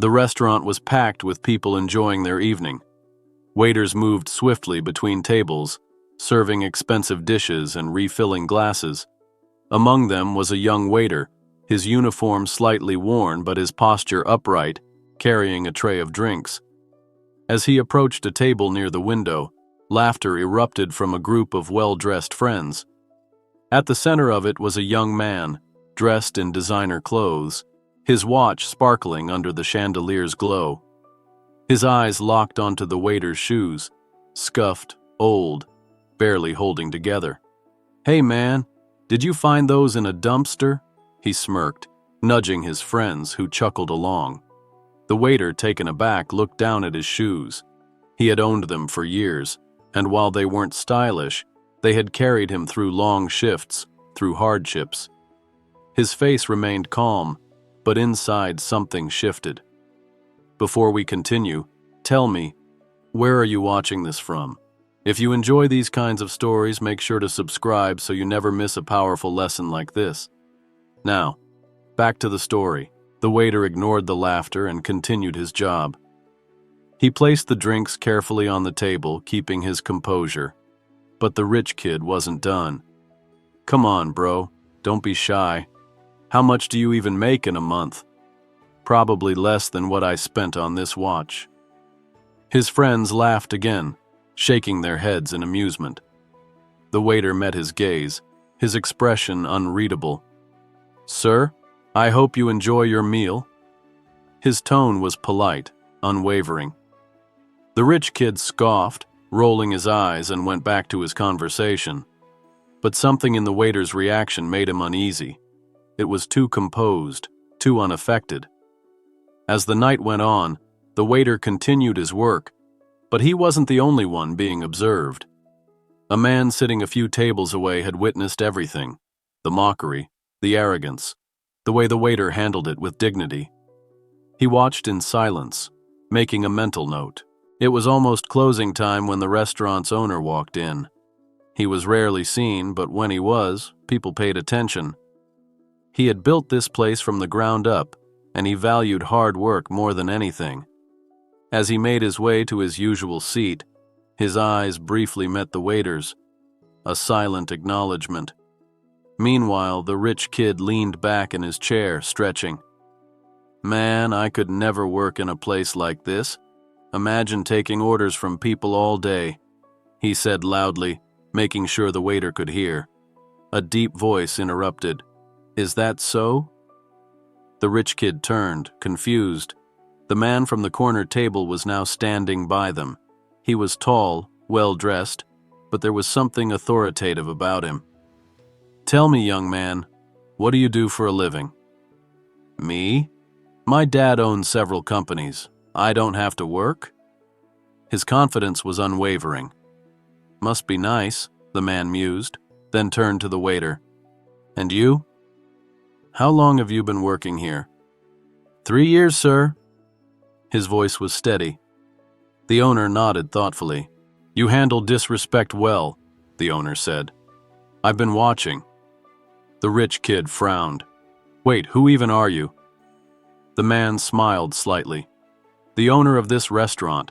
The restaurant was packed with people enjoying their evening. Waiters moved swiftly between tables, serving expensive dishes and refilling glasses. Among them was a young waiter, his uniform slightly worn but his posture upright, carrying a tray of drinks. As he approached a table near the window, laughter erupted from a group of well-dressed friends. At the center of it was a young man, dressed in designer clothes, his watch sparkling under the chandelier's glow. His eyes locked onto the waiter's shoes, scuffed, old, barely holding together. "Hey man, did you find those in a dumpster?" he smirked, nudging his friends who chuckled along. The waiter, taken aback, looked down at his shoes. He had owned them for years, and while they weren't stylish, they had carried him through long shifts, through hardships. His face remained calm, but inside something shifted. "Before we continue, tell me, where are you watching this from? If you enjoy these kinds of stories, make sure to subscribe so you never miss a powerful lesson like this." Now, back to the story. The waiter ignored the laughter and continued his job. He placed the drinks carefully on the table, keeping his composure. But the rich kid wasn't done. "Come on, bro, don't be shy. How much do you even make in a month?" "Probably less than what I spent on this watch." His friends laughed again, shaking their heads in amusement. The waiter met his gaze, his expression unreadable. "Sir, I hope you enjoy your meal." His tone was polite, unwavering. The rich kid scoffed, rolling his eyes, and went back to his conversation. But something in the waiter's reaction made him uneasy. It was too composed, too unaffected. As the night went on, the waiter continued his work, but he wasn't the only one being observed. A man sitting a few tables away had witnessed everything: the mockery, the arrogance, the way the waiter handled it with dignity. He watched in silence, making a mental note. It was almost closing time when the restaurant's owner walked in. He was rarely seen, but when he was, people paid attention. He had built this place from the ground up, and he valued hard work more than anything. As he made his way to his usual seat, his eyes briefly met the waiter's, a silent acknowledgement. Meanwhile, the rich kid leaned back in his chair, stretching. "Man, I could never work in a place like this. Imagine taking orders from people all day," he said loudly, making sure the waiter could hear. A deep voice interrupted. "Is that so?" The rich kid turned, confused. The man from the corner table was now standing by them. He was tall, well-dressed, but there was something authoritative about him. "Tell me, young man, what do you do for a living?" "Me? My dad owns several companies. I don't have to work?" His confidence was unwavering. "Must be nice," the man mused, then turned to the waiter. "And you? How long have you been working here?" 3 years, sir." His voice was steady. The owner nodded thoughtfully. "You handle disrespect well," the owner said. "I've been watching." The rich kid frowned. "Wait, who even are you?" The man smiled slightly. "The owner of this restaurant."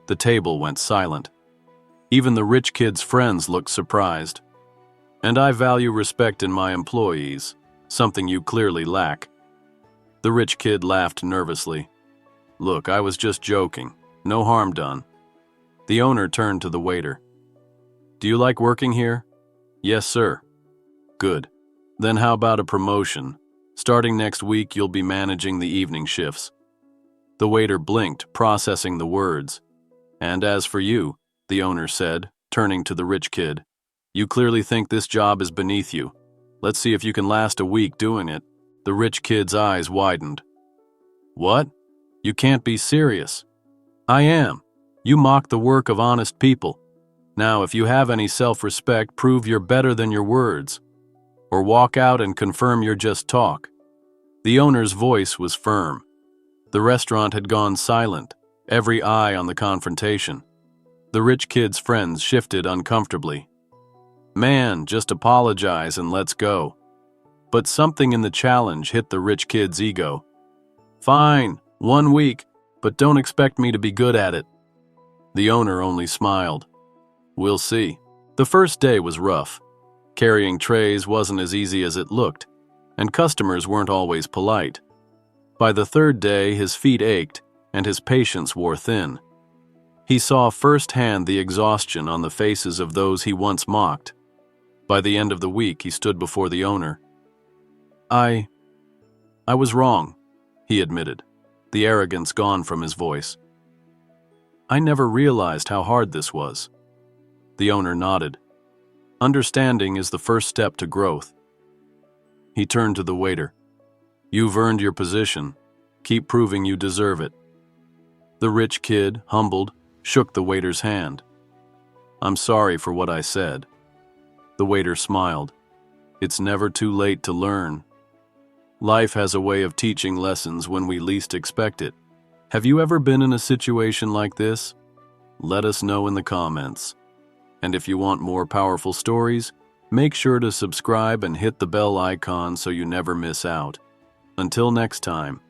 The table went silent. Even the rich kid's friends looked surprised. "And I value respect in my employees, something you clearly lack." The rich kid laughed nervously. "Look, I was just joking. No harm done." The owner turned to the waiter. "Do you like working here?" "Yes, sir." "Good. Then how about a promotion? Starting next week, you'll be managing the evening shifts." The waiter blinked, processing the words. "And as for you," the owner said, turning to the rich kid, "you clearly think this job is beneath you. Let's see if you can last a week doing it." The rich kid's eyes widened. "What? You can't be serious." "I am. You mock the work of honest people. Now, if you have any self-respect, prove you're better than your words. Or walk out and confirm you're just talk." The owner's voice was firm. The restaurant had gone silent, every eye on the confrontation. The rich kid's friends shifted uncomfortably. "Man, just apologize and let's go." But something in the challenge hit the rich kid's ego. "Fine, 1 week, but don't expect me to be good at it." The owner only smiled. "We'll see." The first day was rough. Carrying trays wasn't as easy as it looked, and customers weren't always polite. By the third day, his feet ached and his patience wore thin. He saw firsthand the exhaustion on the faces of those he once mocked. By the end of the week, he stood before the owner. I was wrong," he admitted, the arrogance gone from his voice. "I never realized how hard this was." The owner nodded. "Understanding is the first step to growth." He turned to the waiter. "You've earned your position. Keep proving you deserve it." The rich kid, humbled, shook the waiter's hand. "I'm sorry for what I said." The waiter smiled. "It's never too late to learn. Life has a way of teaching lessons when we least expect it. Have you ever been in a situation like this? Let us know in the comments. And if you want more powerful stories, make sure to subscribe and hit the bell icon so you never miss out. Until next time.